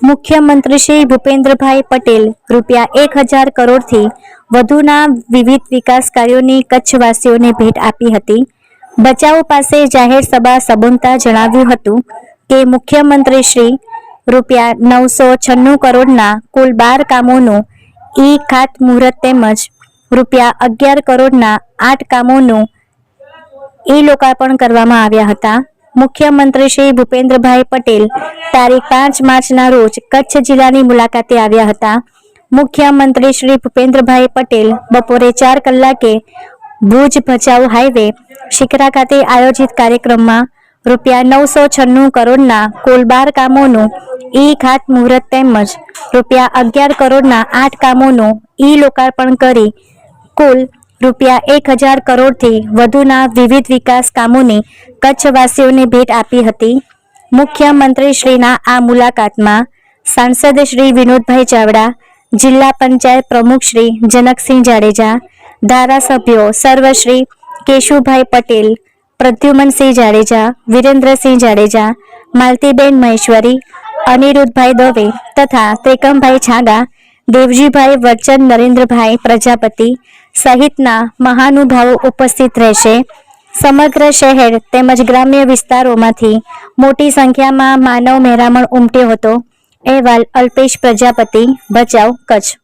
મુખ્યમંત્રી શ્રી ભૂપેન્દ્રભાઈ પટેલ ₹1000 કરોડથી વધુના વિવિધ વિકાસ કાર્યોની કચ્છવાસીઓને ભેટ આપી હતી। ભચાઉ પાસે જાહેર સભા સંબોધતા જણાવ્યું હતું કે મુખ્યમંત્રી શ્રી ₹996 કરોડના કુલ 12 કામોનું ખાતમુહૂર્ત તેમજ ₹11 કરોડના 8 કામોનું લોકાર્પણ કરવામાં આવ્યા હતા। મુખ્યમંત્રી શ્રી ભૂપેન્દ્રભાઈ પટેલ તારીખ 5 માર્ચના રોજ કચ્છ જિલ્લાની મુલાકાતે આવ્યા હતા। મુખ્યમંત્રી શ્રી ભૂપેન્દ્રભાઈ પટેલ બપોરે 4 કલાકે ભુજ ભચાઉ હાઈવે શિખરા ખાતે આયોજિત કાર્યક્રમમાં ₹996 કરોડના કુલ 12 કામોનું ખાતમુહૂર્ત તેમજ ₹11 કરોડના 8 કામોનું લોકાર્પણ કરી કુલ ₹1000 કરોડથી વધુના વિવિધ વિકાસ કામોની કચ્છવાસીઓને ભેટ આપી હતી। મુખ્યમંત્રીશ્રીના આ મુલાકાતમાં સાંસદ શ્રી વિનોદભાઈ ચાવડા, જિલ્લા પંચાયત પ્રમુખ શ્રી જનકસિંહ જાડેજા, ધારાસભ્યો સર્વશ્રી કેશુભાઈ પટેલ, પ્રદ્યુમનસિંહ જાડેજા, વિરેન્દ્રસિંહ જાડેજા, માલતીબેન મહેશ્વરી, અનિરુદ્ધભાઈ દવે તથા ત્રિકમભાઈ છાગા, દેવજીભાઈ વચ્ચન, નરેન્દ્રભાઈ પ્રજાપતિ સહિતના મહાનુભાવો ઉપસ્થિત રહેશે। સમગ્ર શહેર તેમજ ગ્રામ્ય વિસ્તારોમાંથી મોટી સંખ્યામાં માનવ મહેરામણ ઉમટ્યો હતો। અહેવાલ અલ્પેશ પ્રજાપતિ, ભચાઉ, કચ્છ।